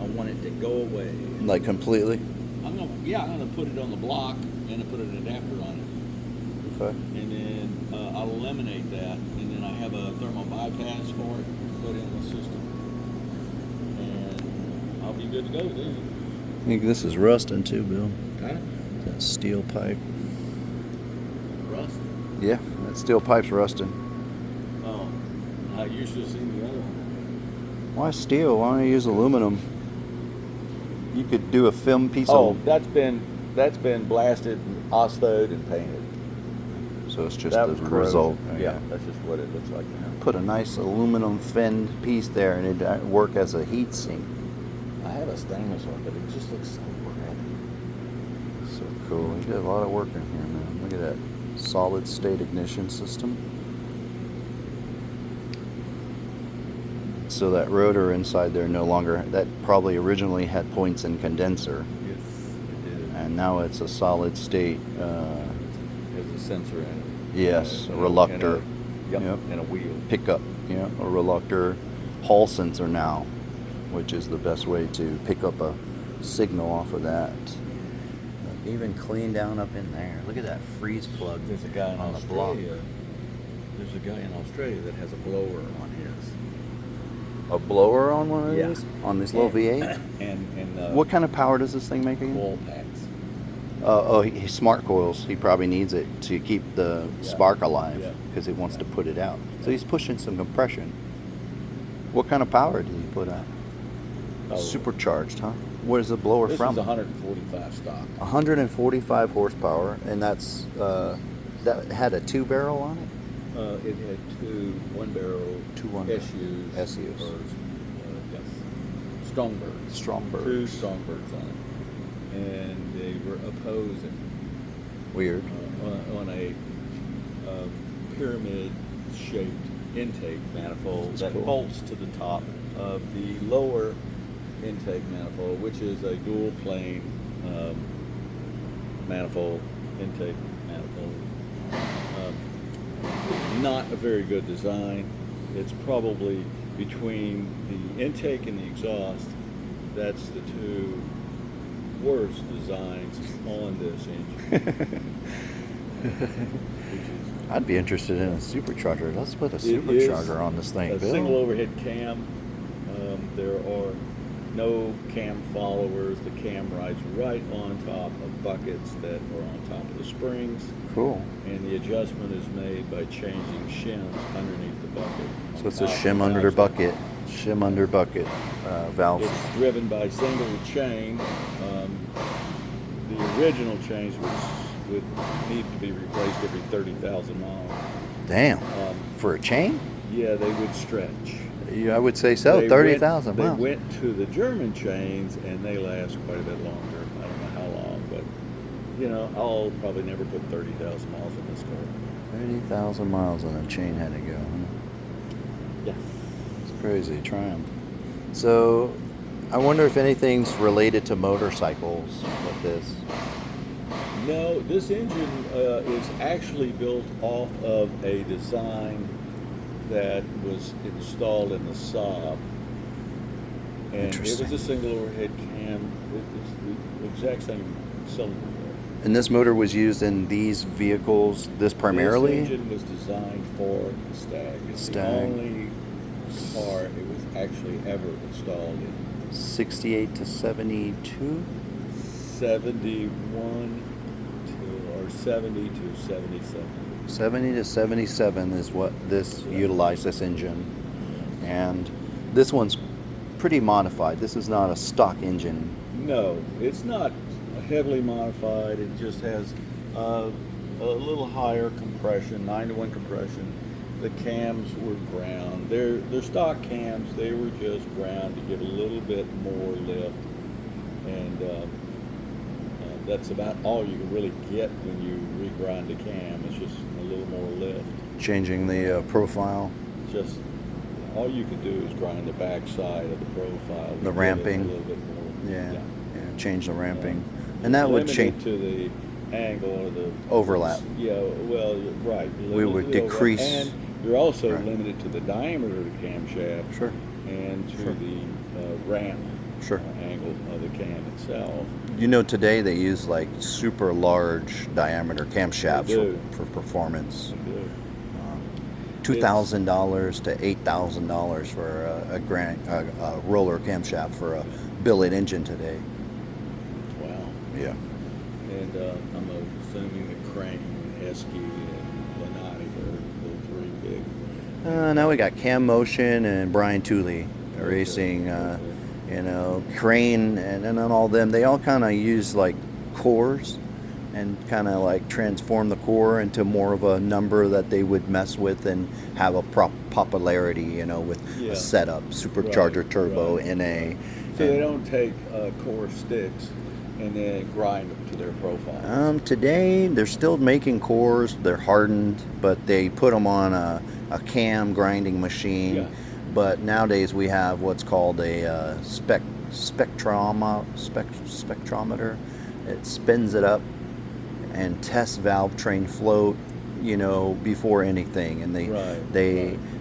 I want it to go away. Like completely? I'm gonna put it on the block and put an adapter on it. Okay. And then I'll eliminate that, and then I have a thermal bypass for it put in the system, and I'll be good to go then. I think this is rusting too, Bill. Huh? That steel pipe. Rust? Yeah, that steel pipe's rusting. Oh, I used to see the other one. Why steel? Why don't you use aluminum? You could do a film piece Oh, of... that's been blasted, and osphode, and painted. So it's just That the was corrosion. result. Yeah, that's just what it looks like now. Put a nice aluminum fin piece there and it'd work as a heat sink. I have a stainless one, but it just looks so crappy. So cool. You did a lot of work in here, man. Look at that solid state ignition system. So that rotor inside there no longer, that probably originally had points and condenser. Yes, it did. And now it's a solid state. There's a sensor in it. Yes, a And reluctor. Yep, Yep. and a wheel. Pickup, yeah, a reluctor hall sensor now, which is the best way to pick up a signal off of that. Even clean down up in there. Look at that freeze plug. There's a guy in on the block. Australia. There's a guy in Australia that has a blower on his. A blower on one of Yeah. these? On this little V8? And What kind of power does this thing make again? wall packs. He smart coils. He probably needs it to keep the Yeah. spark alive Yeah. because he wants to put it out. So he's pushing some compression. What kind of power did he put out? Oh, Supercharged, huh? Where's the blower this from? is 145 stock. 145 horsepower, and that's that had a 2-barrel on it. It had two one-barrel Two one- SUs. SUs. Or, yes. Strongbirds. Strongbirds. Two Strongbirds on it. And they were opposing Weird. on a pyramid-shaped intake manifold That's that cool. bolts to the top of the lower intake manifold, which is a dual-plane manifold, intake manifold. Not a very good design. It's probably between the intake and the exhaust, that's the two worst designs on this engine. I'd be interested in a supercharger. Let's put a It is supercharger on this thing, a Bill. single overhead cam. There are no cam followers. The cam rides right on top of buckets that are on top of the springs. Cool. And the adjustment is made by changing shims underneath the bucket. So it's a shim under bucket. Shim under bucket valve. It's driven by single chain. The original chains would need to be replaced every 30,000 miles. Damn. For a chain? Yeah, they would stretch. Yeah, I would say so. 30,000 They miles. went to the German chains, and they last quite a bit longer. I don't know how long, but I'll probably never put 30,000 miles on this car. 30,000 miles on a chain had to go. Huh? Yeah. It's crazy. Triumph. So, I wonder if anything's related to motorcycles with this. No, this engine is actually built off of a design that was installed in the Saab. And it was Interesting. a single overhead cam. It was the exact same cylinder. And this motor was used in these vehicles, this primarily? This engine was designed for the Stag. It's Stag. the only car it was actually ever installed in. 68 to 72? 71 or 70 to 77. 70 to 77 is what this utilized, this engine. And this one's pretty modified. This is not a stock engine. No, it's not heavily modified. It just has a little higher compression, 9-to-1 compression. The cams were ground. They're stock cams. They were just ground to give a little bit more lift. And that's about all you can really get when you regrind a cam. It's just a little more lift. Changing the profile. Just all you can do is grind the back side of the profile. The to ramping. get it a little bit more. Yeah, change the ramping. And that would change to the angle or the overlap. Yeah, well, right. We would decrease. You're also Right. limited to the diameter of the camshaft Sure. and to Sure. the ramp Sure. angle of the cam itself. You know, today they use like super large diameter camshafts do. for performance. They do. $2,000 to $8,000 for a roller camshaft for a billet engine today. Wow. Yeah. And I'm assuming that Crane, Esky, and Lenati are the three big. Now we got Cam Motion and Brian Tooley racing. You know, Crane and then all them. They all kind of use like cores and kind of like transform the core into more of a number that they would mess with and have a popularity. You know, with Yeah. a setup, supercharger, Right, turbo, right. NA. So they don't take core sticks and then grind them to their profile. Today they're still making cores. They're hardened, but they put them on a cam grinding machine. Yeah. But nowadays we have what's called a spectrometer. It spins it up and tests valve train float, you know, before anything. And they Right.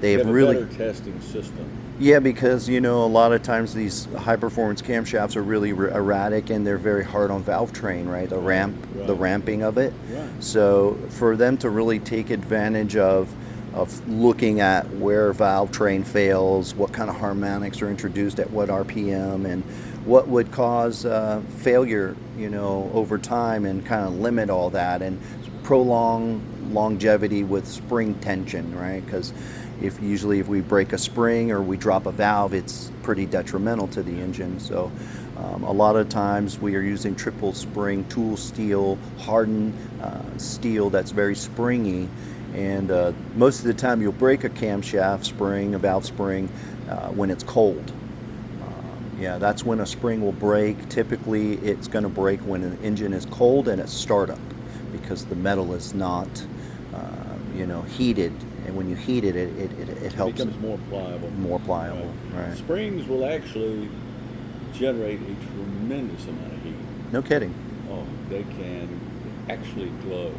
have have really a better testing system. yeah, because you know a lot of times these high performance camshafts are really erratic and they're very hard on valve train, right? The Right. ramping of it. Right. So for them to really take advantage of looking at where valve train fails, what kind of harmonics are introduced at what RPM, and what would cause failure, you know, over time, and kind of limit all that and prolong longevity with spring tension, right? Because if we break a spring or we drop a valve, it's pretty detrimental to the engine. So a lot of times we are using triple spring tool steel, hardened steel that's very springy. And most of the time you'll break a camshaft spring, a valve spring, when it's cold. Yeah, that's when a spring will break. Typically it's going to break when an engine is cold and at startup, because the metal is not, you know, heated. And when you heat it, it helps It becomes more pliable. more pliable. Right. Springs will actually generate a tremendous amount of heat. No kidding. Oh, they can actually glow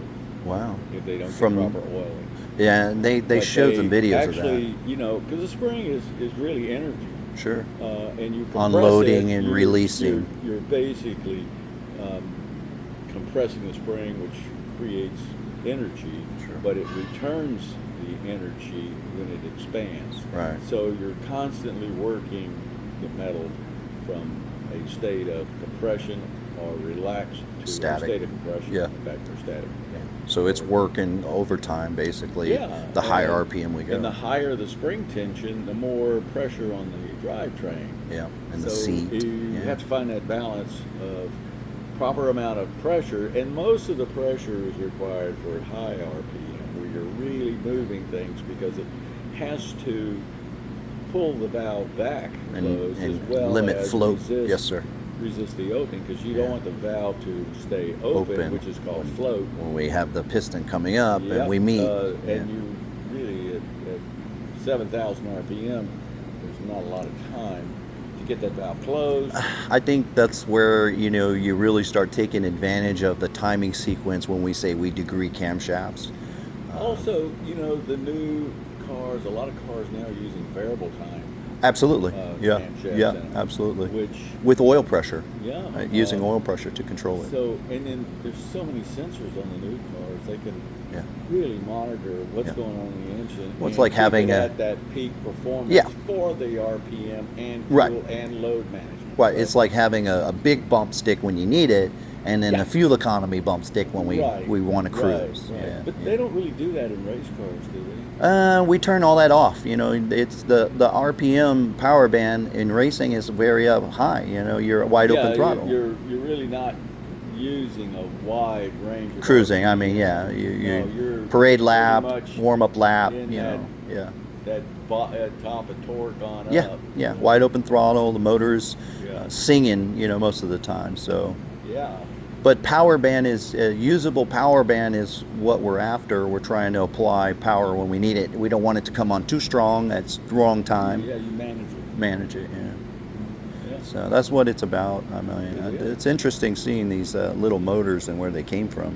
Wow. if they don't From- get proper oiling. Yeah, and they But showed some videos actually, of you know, because the spring is really energy. that. Sure. And you compress Unloading it, and you're- releasing. You're basically compressing the spring, which creates energy, Sure. but it returns the energy when it expands. Right. So you're constantly working the metal from a state of compression or relaxed to Static. a state of compression, Yeah. back to static. So it's working overtime, basically. Yeah. The higher and- RPM we go. And the higher the spring tension, the more pressure on the drivetrain. Yeah, and the So seat. you Yeah. have to find that balance of proper amount of pressure, and most of the pressure is required for high RPM, where you're really moving things, because it has to pull the valve back close and as well limit as float. resist, Yes, sir. resist the opening, because you Yeah. don't want the valve to stay open, which is called float. When we have the piston coming up Yep, and we meet. Yeah. and you really at 7,000 RPM, there's not a lot of time to get that valve closed. I think that's where, you know, you really start taking advantage of the timing sequence when we say we degree camshafts. Also, you know, the new cars, a lot of cars now are using variable time. Absolutely. Yeah. Camshafts Yeah. in 'em, Absolutely. Which, With oil pressure. yeah. Using oil pressure to control it. So, and then there's so many sensors on the new cars, they can Yeah. really monitor what's Yeah. going on in the engine. Well, it's and like keep having it a- at that peak performance Yeah. for the RPM and fuel Right. and load management. Right. So- It's like having a big bump stick when you need it, and then Yeah. a fuel economy bump stick when we Right, want to cruise. right, right. Yeah. But yeah. they don't really do that in race cars, do they? We turn all that off. You know, it's the RPM power band in racing is very high. You know, you're a wide open throttle. You're really not using a wide range of Cruising. I RPM. mean, yeah, No, you you're parade pretty lap, much warm up lap. in You know, yeah, that top of torque on yeah, up. yeah. Wide open throttle. The motor's Yeah. singing. You know, most of the time. So. Yeah. But power band is usable. Power band is what we're after. We're trying to apply power when we need it. We don't want it to come on too strong. That's the wrong time. Yeah, you manage it. Manage it. Yeah. Yeah. So that's what it's about. I mean, It is. it's interesting seeing these little motors and where they came from.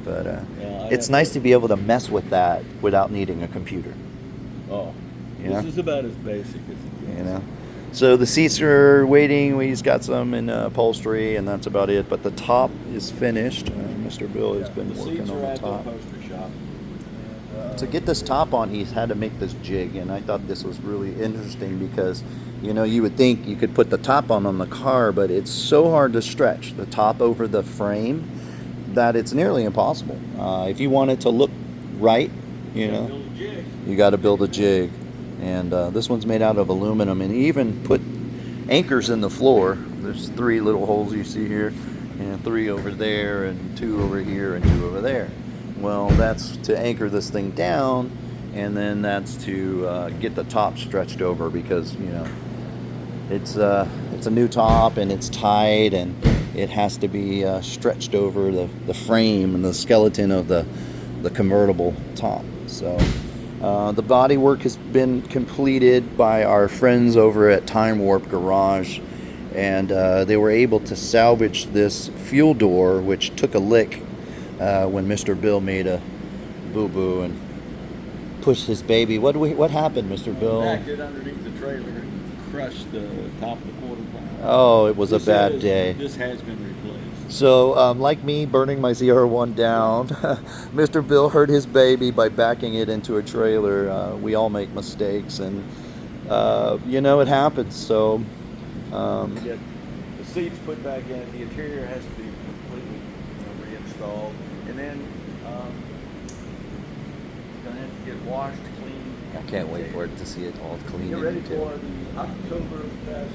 But Yeah, I it's have nice to- to be able to mess with that without needing a computer. You know? This is about as basic as it gets. You know. So the seats are waiting. We've got some in upholstery, and that's about it. But the top is finished. Mr. Bill has been the working seats on are the at top. the upholstery shop. And, To get this top on, he's had to make this jig, and I thought this was really interesting because, you know, you would think you could put the top on the car, but it's so hard to stretch the top over the frame that it's nearly impossible. If you want it to look right, you know, build a jig. you got to build a jig. And this one's made out of aluminum, and he even put anchors in the floor. There's 3 little holes you see here, and 3 over there, and 2 over here, and 2 over there. Well, that's to anchor this thing down, and then that's to get the top stretched over, because, you know, it's a new top and it's tight, and it has to be stretched over the frame and the skeleton of the convertible top. So the body work has been completed by our friends over at Time Warp Garage, and they were able to salvage this fuel door, which took a lick when Mr. Bill made a boo-boo and pushed his baby. What happened, Mr. Bill? Backed it underneath the trailer and crushed the top of the quarter panel. Oh, it was a bad day. This has been replaced. So, like me burning my ZR1 down, Mr. Bill hurt his baby by backing it into a trailer. We all make mistakes, and you know, it happens. So, Get the seats put back in. The interior has to be completely reinstalled, and then it's gonna have to get washed, cleaned. I can't wait for it to see it all clean. Get and ready detailed. for the Oktoberfest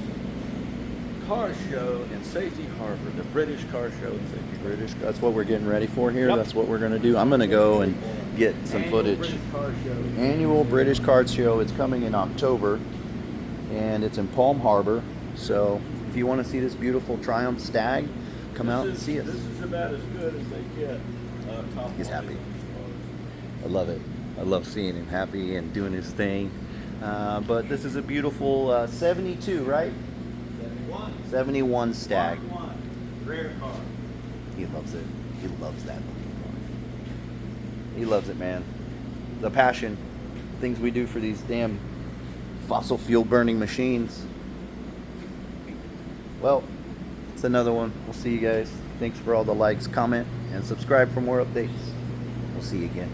car show in Safety Harbor, the British car show in Safety Harbor. British. That's what we're getting ready for here. Yep. That's what we're gonna do. I'm gonna go and get some Annual footage. British car show. Annual British Card Show. It's coming in October, and it's in Palm Harbor. So if you want to see this beautiful Triumph Stag, come out and see us. This is about as good as they get. Top He's quality. happy. I love it. I love seeing him happy and doing his thing. But this is a beautiful 72, right? 71. 71 Stag. Mark 1. Rare car. He loves it. He loves that looking car. He loves it, man. The passion, things we do for these damn fossil fuel burning machines. Well, it's another one. We'll see you guys. Thanks for all the likes, comment, and subscribe for more updates. We'll see you again.